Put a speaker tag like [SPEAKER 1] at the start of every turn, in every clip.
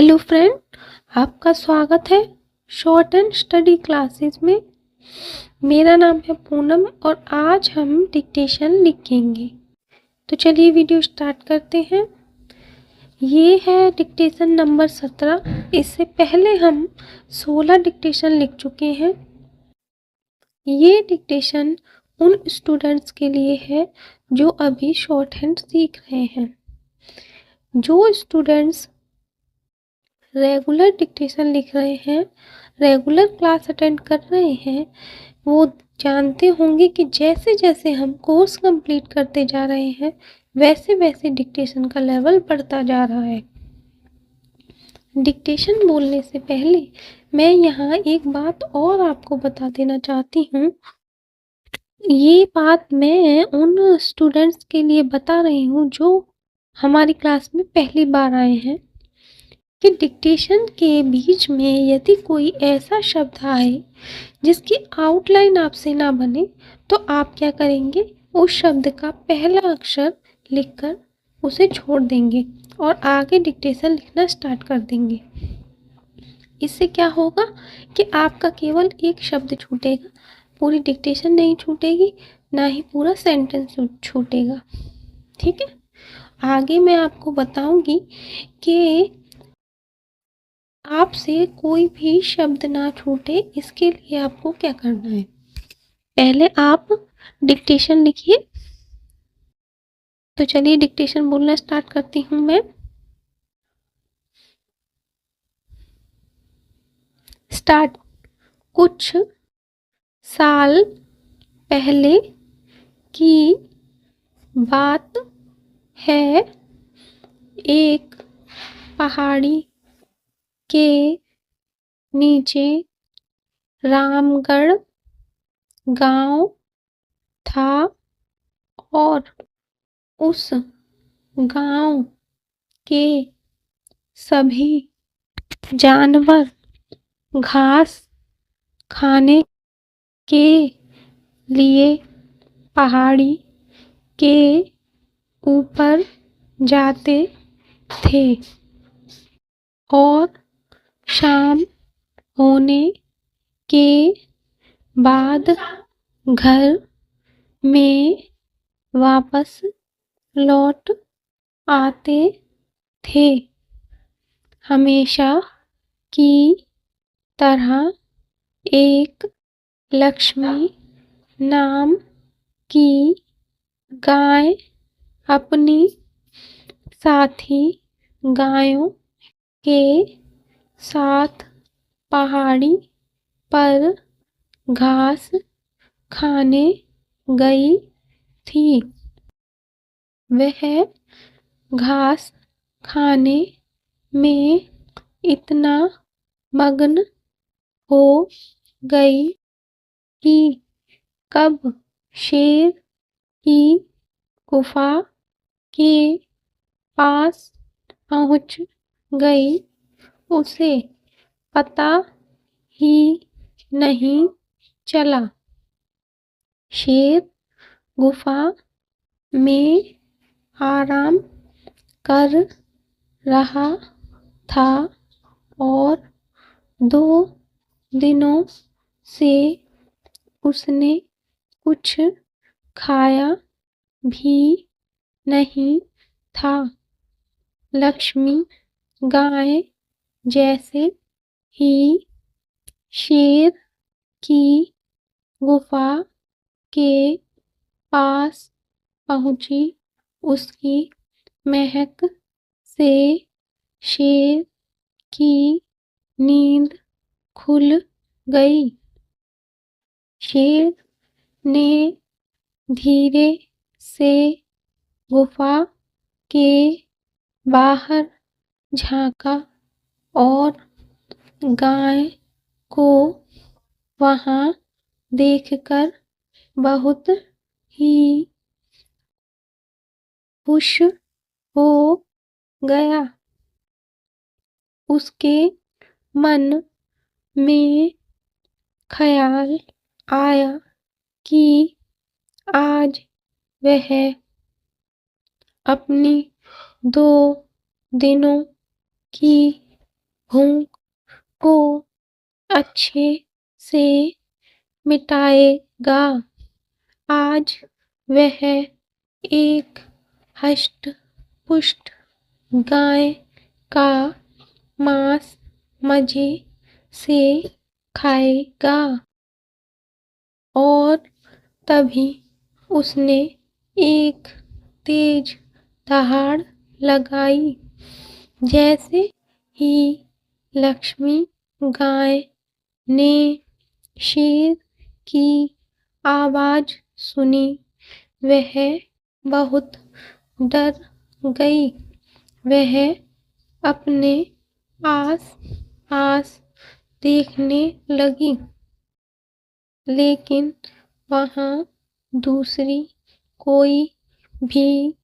[SPEAKER 1] Hello friend, आपका स्वागत है शॉर्ट एंड स्टडी क्लासेस में। मेरा नाम है पूनम और आज हम डिक्टेशन लिखेंगे। तो चलिए वीडियो स्टार्ट करते हैं। ये है डिक्टेशन नंबर 17। इससे पहले हम 16 डिक्टेशन लिख चुके हैं। ये डिक्टेशन उन स्टूडेंट्स के लिए है जो अभी शॉर्ट हैंड सीख रहे हैं। जो स्टूडेंट्स रेगुलर डिक्टेशन लिख रहे हैं, रेगुलर क्लास अटेंड कर रहे हैं, वो जानते होंगे कि जैसे जैसे हम कोर्स कंप्लीट करते जा रहे हैं वैसे वैसे डिक्टेशन का लेवल बढ़ता जा रहा है। डिक्टेशन बोलने से पहले मैं यहाँ एक बात और आपको बता देना चाहती हूँ। ये बात मैं उन स्टूडेंट्स के लिए बता रही हूँ जो हमारी क्लास में पहली बार आए हैं कि डिक्टेशन के बीच में यदि कोई ऐसा शब्द आए जिसकी आउटलाइन आपसे ना बने तो आप क्या करेंगे, उस शब्द का पहला अक्षर लिखकर उसे छोड़ देंगे और आगे डिक्टेशन लिखना स्टार्ट कर देंगे। इससे क्या होगा कि आपका केवल एक शब्द छूटेगा, पूरी डिक्टेशन नहीं छूटेगी, ना ही पूरा सेंटेंस छूटेगा। ठीक है, आगे मैं आपको बताऊंगी कि आपसे कोई भी शब्द ना छूटे, इसके लिए आपको क्या करना है। पहले आप डिक्टेशन लिखिए। तो चलिए डिक्टेशन बोलना स्टार्ट करती हूँ मैं। स्टार्ट। कुछ साल पहले की बात है, एक पहाड़ी के नीचे रामगढ़ गांव था और उस गांव के सभी जानवर घास खाने के लिए पहाड़ी के ऊपर जाते थे और शाम होने के बाद घर में वापस लौट आते थे। हमेशा की तरह एक लक्ष्मी नाम की गाय अपनी साथी गायों के साथ पहाड़ी पर घास खाने गई थी। वह घास खाने में इतना मग्न हो गई कि कब शेर की गुफा के पास पहुंच गई उसे पता ही नहीं चला। शेर गुफा में आराम कर रहा था और 2 दिनों से उसने कुछ खाया भी नहीं था। लक्ष्मी गाय जैसे ही शेर की गुफा के पास पहुंची, उसकी महक से शेर की नींद खुल गई। शेर ने धीरे से गुफा के बाहर झांका और गाय को वहां देखकर बहुत ही खुश हो गया। उसके मन में ख्याल आया कि आज वह अपनी 2 दिनों की भूख को अच्छे से मिटाएगा। आज वह एक हष्ट पुष्ट गाय का मांस मजे से खाएगा। और तभी उसने एक तेज दहाड़ लगाई। जैसे ही लक्ष्मी गाय ने शेर की आवाज सुनी, वह बहुत डर गई। वह अपने आस पास देखने लगी, लेकिन वहां दूसरी कोई भी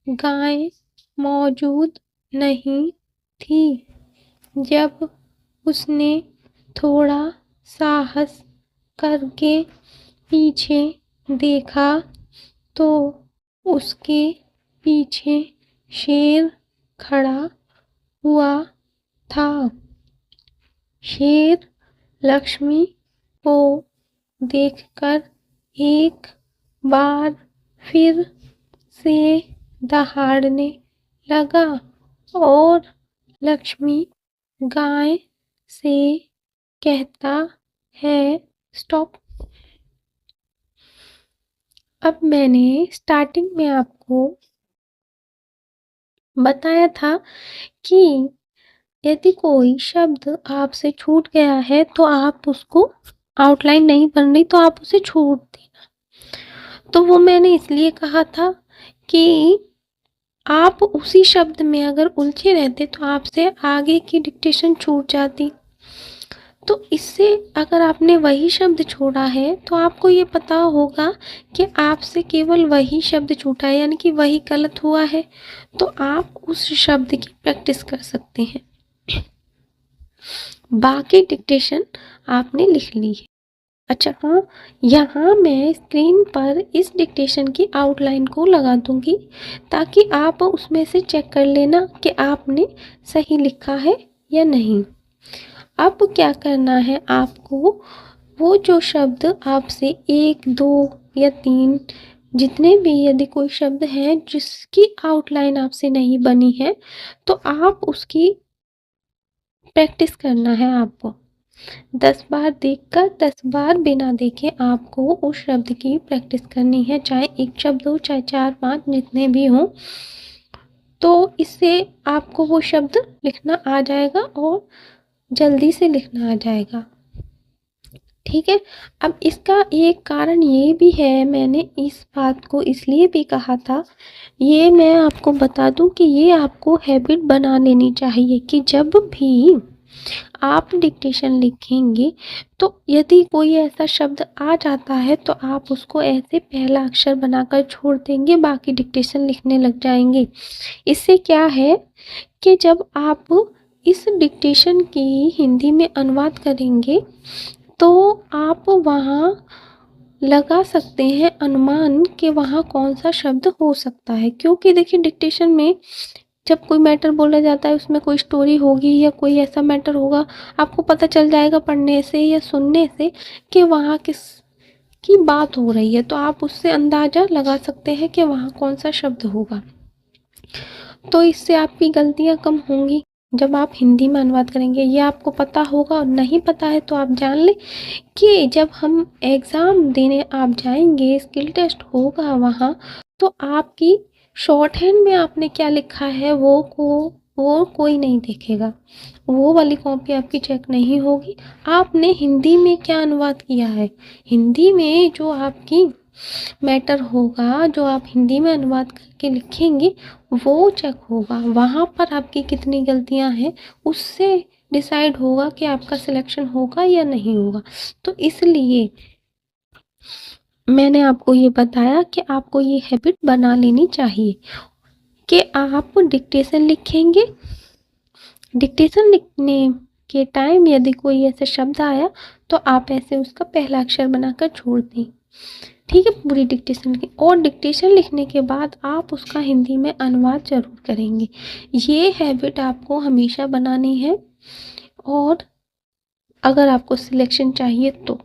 [SPEAKER 1] गाय मौजूद नहीं थी। जब उसने थोड़ा साहस करके पीछे देखा तो उसके पीछे शेर खड़ा हुआ था। शेर लक्ष्मी को देखकर एक बार फिर से दहाड़ने लगा और लक्ष्मी गाय से कहता है, स्टॉप। अब मैंने स्टार्टिंग में आपको बताया था कि यदि कोई शब्द आपसे छूट गया है तो आप उसको आउटलाइन नहीं बन रही तो आप उसे छोड़ देना। तो वो मैंने इसलिए कहा था कि आप उसी शब्द में अगर उलझे रहते तो आपसे आगे की डिक्टेशन छूट जाती। तो इससे अगर आपने वही शब्द छोड़ा है तो आपको ये पता होगा कि आपसे केवल वही शब्द छूटा है, यानी कि वही गलत हुआ है। तो आप उस शब्द की प्रैक्टिस कर सकते हैं। बाकी डिक्टेशन आपने लिख ली है। अच्छा हाँ, यहाँ मैं स्क्रीन पर इस डिक्टेशन की आउटलाइन को लगा दूंगी ताकि आप उसमें से चेक कर लेना कि आपने सही लिखा है या नहीं। अब क्या करना है आपको, वो जो शब्द आपसे 1, 2 या 3 जितने भी यदि कोई शब्द है जिसकी आउटलाइन आपसे नहीं बनी है तो आप उसकी प्रैक्टिस करना है। आपको 10 बार देखकर 10 बार बिना देखे आपको उस शब्द की प्रैक्टिस करनी है, चाहे एक शब्द हो चाहे 4-5 जितने भी हों। तो इससे आपको वो शब्द लिखना आ जाएगा और जल्दी से लिखना आ जाएगा। ठीक है। अब इसका एक कारण ये भी है, मैंने इस बात को इसलिए भी कहा था, ये मैं आपको बता दूं कि ये आपको हैबिट बना लेनी चाहिए कि जब भी आप डिक्टेशन लिखेंगे तो यदि कोई ऐसा शब्द आ जाता है तो आप उसको ऐसे पहला अक्षर बनाकर छोड़ देंगे, बाकी डिक्टेशन लिखने लग जाएंगे। इससे क्या है कि जब आप इस डिक्टेशन की हिंदी में अनुवाद करेंगे तो आप वहाँ लगा सकते हैं अनुमान कि वहाँ कौन सा शब्द हो सकता है। क्योंकि देखिए डिक्टेशन में जब कोई मैटर बोला जाता है उसमें कोई स्टोरी होगी या कोई ऐसा मैटर होगा, आपको पता चल जाएगा पढ़ने से या सुनने से कि वहाँ किस की बात हो रही है। तो आप उससे अंदाज़ा लगा सकते हैं कि वहाँ कौन सा शब्द होगा। तो इससे आपकी गलतियाँ कम होंगी जब आप हिंदी में अनुवाद करेंगे। ये आपको पता होगा, और नहीं पता है तो आप जान लें कि जब हम एग्ज़ाम देने आप जाएंगे, स्किल टेस्ट होगा वहाँ, तो आपकी शॉर्ट हैंड में आपने क्या लिखा है वो कोई नहीं देखेगा। वो वाली कॉपी आपकी चेक नहीं होगी। आपने हिंदी में क्या अनुवाद किया है, हिंदी में जो आपकी मैटर होगा, जो आप हिंदी में अनुवाद करके लिखेंगे वो चेक होगा। वहाँ पर आपकी कितनी गलतियाँ हैं उससे डिसाइड होगा कि आपका सिलेक्शन होगा या नहीं होगा। तो इसलिए मैंने आपको ये बताया कि आपको ये हैबिट बना लेनी चाहिए कि आप डिक्टेशन लिखेंगे, डिक्टेशन लिखने के टाइम यदि कोई ऐसा शब्द आया तो आप ऐसे उसका पहला अक्षर बनाकर छोड़ दें। ठीक है, पूरी डिक्टेशन की, और डिक्टेशन लिखने के बाद आप उसका हिंदी में अनुवाद ज़रूर करेंगे। ये हैबिट आपको हमेशा बनानी है, और अगर आपको सिलेक्शन चाहिए तो।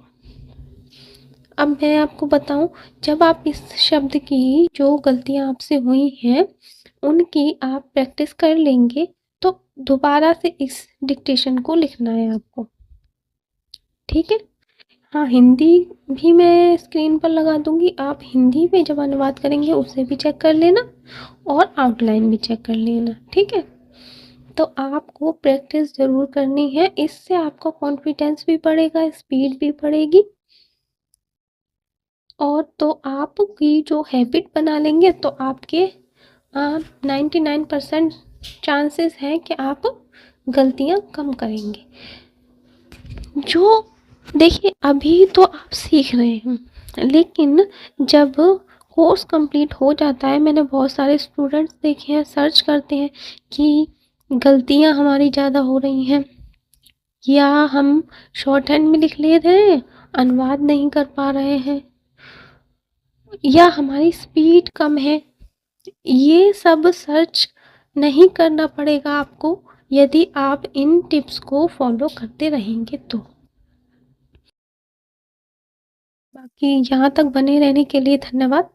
[SPEAKER 1] अब मैं आपको बताऊं, जब आप इस शब्द की जो गलतियां आपसे हुई हैं उनकी आप प्रैक्टिस कर लेंगे, तो दोबारा से इस डिक्टेशन को लिखना है आपको। ठीक है, हाँ, हिंदी भी मैं स्क्रीन पर लगा दूंगी, आप हिंदी में जब अनुवाद करेंगे उसे भी चेक कर लेना और आउटलाइन भी चेक कर लेना। ठीक है, तो आपको प्रैक्टिस ज़रूर करनी है, इससे आपका कॉन्फिडेंस भी बढ़ेगा, स्पीड भी बढ़ेगी, और तो आपकी जो हैबिट बना लेंगे तो आपके 99% चांसेस हैं कि आप गलतियां कम करेंगे। जो देखिए, अभी तो आप सीख रहे हैं, लेकिन जब कोर्स कंप्लीट हो जाता है, मैंने बहुत सारे स्टूडेंट्स देखे हैं, सर्च करते हैं कि गलतियां हमारी ज़्यादा हो रही हैं, या हम शॉर्ट हैंड में लिख ले रहे हैं, अनुवाद नहीं कर पा रहे हैं, या हमारी स्पीड कम है। ये सब सर्च नहीं करना पड़ेगा आपको, यदि आप इन टिप्स को फॉलो करते रहेंगे तो। बाकी यहाँ तक बने रहने के लिए धन्यवाद।